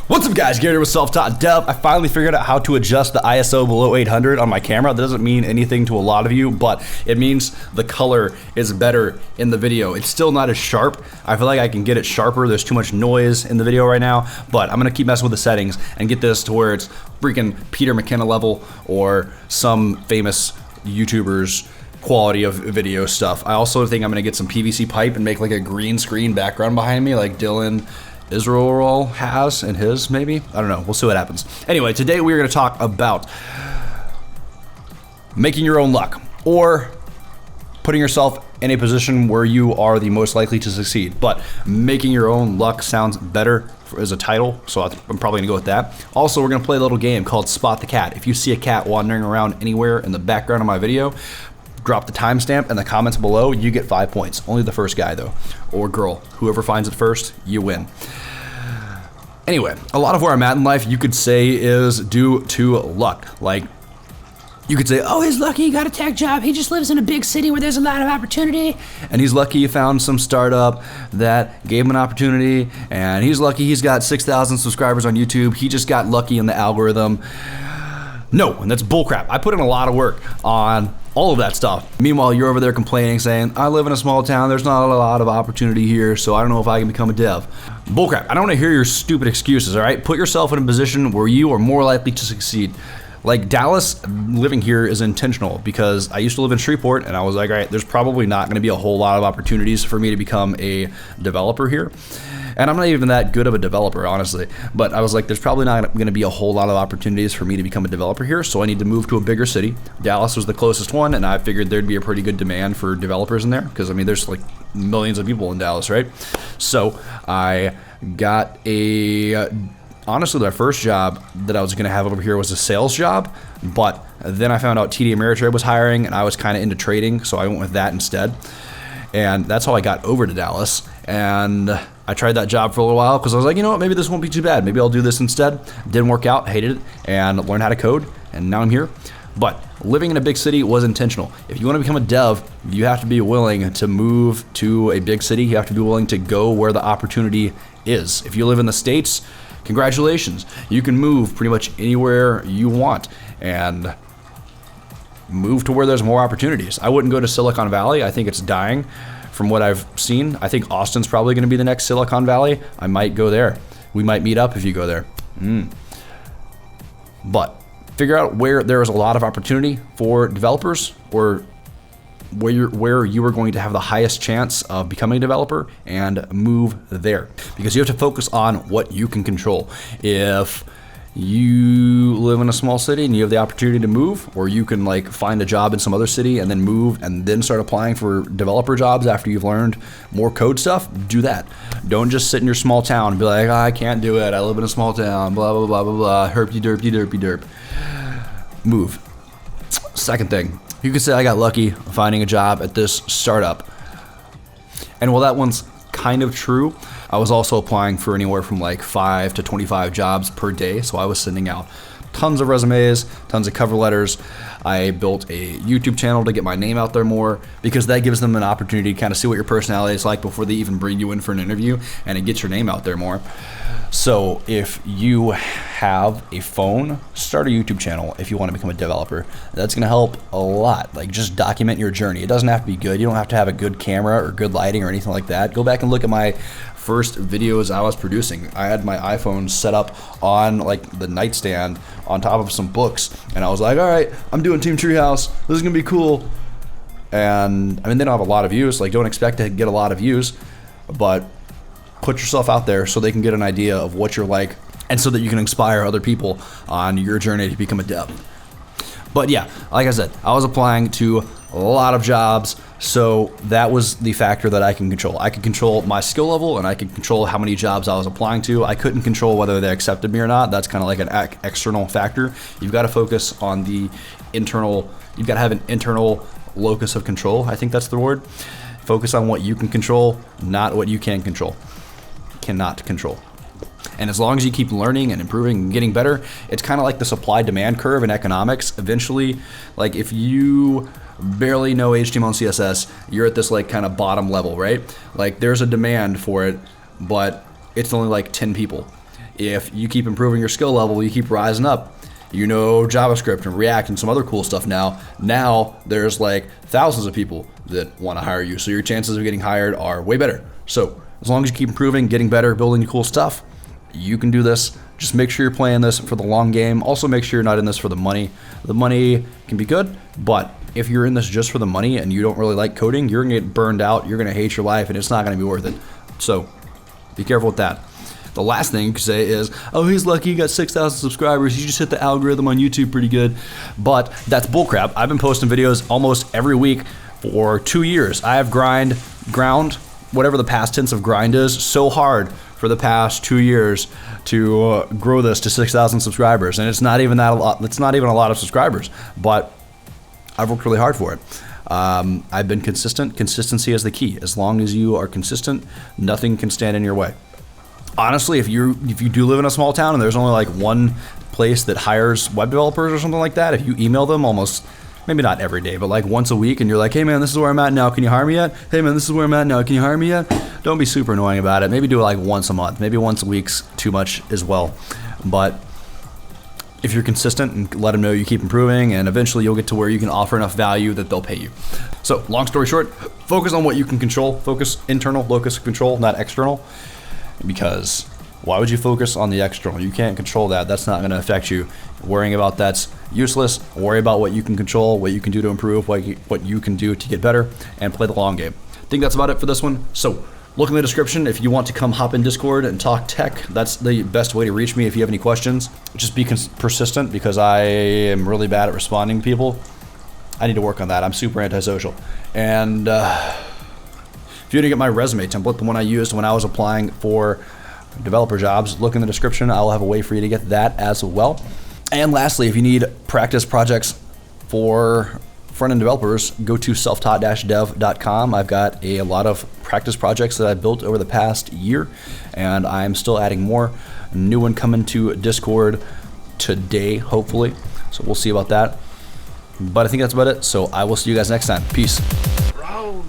What's up guys, Gary with SelfTaughtDev. I finally figured out how to adjust the ISO below 800 on my camera. That doesn't mean anything to a lot of you, but it means the color is better in the video. It's still not as sharp. I feel like I can get it sharper. There's too much noise in the video right now, but I'm gonna keep messing with the settings and get this to where it's freaking Peter McKenna level or some famous YouTuber's quality of video stuff. I also think I'm gonna get some PVC pipe and make like a green screen background behind me like Dylan Israel has in his, maybe? I don't know, we'll see what happens. Anyway, today we're gonna talk about making your own luck, or putting yourself in a position where you are the most likely to succeed. But making your own luck sounds better as a title, so I'm probably gonna go with that. Also, we're gonna play a little game called Spot the Cat. If you see a cat wandering around anywhere in the background of my video, drop the timestamp in the comments below, you get 5 points. Only the first guy though, or girl. Whoever finds it first, you win. Anyway, a lot of where I'm at in life, you could say is due to luck. Like, you could say, oh, he's lucky he got a tech job. He just lives in a big city where there's a lot of opportunity. And he's lucky he found some startup that gave him an opportunity. And he's lucky he's got 6,000 subscribers on YouTube. He just got lucky in the algorithm. No, and that's bullcrap. I put in a lot of work on all of that stuff. Meanwhile, you're over there complaining, saying, I live in a small town, there's not a lot of opportunity here, so I don't know if I can become a dev. Bullcrap. I don't want to hear your stupid excuses, all right? Put yourself in a position where you are more likely to succeed. Like Dallas, living here is intentional because I used to live in Shreveport and I was like, all right, there's probably not going to be a whole lot of opportunities for me to become a developer here. And I'm not even that good of a developer, honestly. But I was like, there's probably not going to be a whole lot of opportunities for me to become a developer here, so I need to move to a bigger city. Dallas was the closest one, and I figured there'd be a pretty good demand for developers in there, because I mean, there's like millions of people in Dallas, right? So I got honestly, my first job that I was going to have over here was a sales job, but then I found out TD Ameritrade was hiring, and I was kind of into trading, so I went with that instead. And that's how I got over to Dallas. And I tried that job for a little while because I was like, you know what, maybe this won't be too bad. Maybe I'll do this instead. Didn't work out, hated it, and learned how to code, and now I'm here. But living in a big city was intentional. If you want to become a dev, you have to be willing to move to a big city. You have to be willing to go where the opportunity is. If you live in the States, congratulations. You can move pretty much anywhere you want and move to where there's more opportunities. I wouldn't go to Silicon Valley. I think it's dying from what I've seen. I think Austin's probably going to be the next Silicon Valley. I might go there. We might meet up if you go there. But figure out where there is a lot of opportunity for developers, or where you are going to have the highest chance of becoming a developer, and move there. Because you have to focus on what you can control. If you live in a small city and you have the opportunity to move, or you can like find a job in some other city and then move and then start applying for developer jobs after you've learned more code stuff, do that. Don't just sit in your small town and be like, oh, I can't do it, I live in a small town, blah, blah, blah, blah, blah, herpy derpy derpy derp. Move. Second thing, you could say I got lucky finding a job at this startup. And while that one's kind of true, I was also applying for anywhere from like 5 to 25 jobs per day. So I was sending out tons of resumes, tons of cover letters. I built a YouTube channel to get my name out there more, because that gives them an opportunity to kind of see what your personality is like before they even bring you in for an interview, and it gets your name out there more. So if you have a phone, start a YouTube channel if you want to become a developer. That's going to help a lot. Like, just document your journey. It doesn't have to be good. You don't have to have a good camera or good lighting or anything like that. Go back and look at my first videos I was producing. I had my iPhone set up on like the nightstand on top of some books, and I was like, all right, I'm doing Team Treehouse. This is going to be cool. And I mean, they don't have a lot of views. Like, don't expect to get a lot of views, but put yourself out there so they can get an idea of what you're like, and so that you can inspire other people on your journey to become a dev. But yeah, like I said, I was applying to a lot of jobs, so that was the factor that I can control. I could control my skill level, and I could control how many jobs I was applying to. I couldn't control whether they accepted me or not. That's kind of like an external factor. You've got to focus on the internal, you've got to have an internal locus of control. I think that's the word. Focus on what you can control, not what you can control. Cannot control. And as long as you keep learning and improving and getting better, it's kind of like the supply-demand curve in economics. Eventually, like if you barely know HTML and CSS, you're at this like kind of bottom level, right? Like there's a demand for it, but it's only like 10 people. if you keep improving your skill level, you keep rising up. You know JavaScript and React and some other cool stuff now. Now there's like thousands of people that want to hire you. So your chances of getting hired are way better. So as long as you keep improving, getting better, building cool stuff, you can do this. Just make sure you're playing this for the long game. Also make sure you're not in this for the money. The money can be good, but if you're in this just for the money and you don't really like coding, you're gonna get burned out, you're gonna hate your life, and it's not gonna be worth it. So be careful with that. The last thing you can say is, oh, he's lucky he got 6,000 subscribers. You just hit the algorithm on YouTube pretty good. But that's bullcrap. I've been posting videos almost every week for 2 years. I have ground, whatever the past tense of grind is, so hard for the past 2 years to grow this to 6,000 subscribers. And it's not even that a lot. It's not even a lot of subscribers, but I've worked really hard for it. I've been consistent. Consistency is the key. As long as you are consistent, nothing can stand in your way. Honestly, if you do live in a small town and there's only like one place that hires web developers or something like that, if you email them almost, maybe not every day, but like once a week, and you're like, hey man, this is where I'm at now, can you hire me yet? Hey man, this is where I'm at now, can you hire me yet? Don't be super annoying about it. Maybe do it like once a month. Maybe once a week's too much as well. But if you're consistent and let them know you keep improving, and eventually you'll get to where you can offer enough value that they'll pay you. So long story short, focus on what you can control. Focus internal, locus of control, not external. Because why would you focus on the external? You can't control that. That's not going to affect you. Worrying about that's useless. Worry about what you can control, what you can do to improve, what you can do to get better, and play the long game. I think that's about it for this one. So look in the description if you want to come hop in Discord and talk tech. That's the best way to reach me if you have any questions. Just be persistent, because I am really bad at responding to people. I need to work on that. I'm super antisocial. And if you didn't get my resume template, the one I used when I was applying for developer jobs, look in the description. I'll have a way for you to get that as well. And lastly, if you need practice projects for front-end developers, go to selftaught-dev.com. I've got a lot of practice projects that I've built over the past year, and I'm still adding more. A new one coming to Discord today, hopefully. So we'll see about that. But I think that's about it. So I will see you guys next time. Peace. Round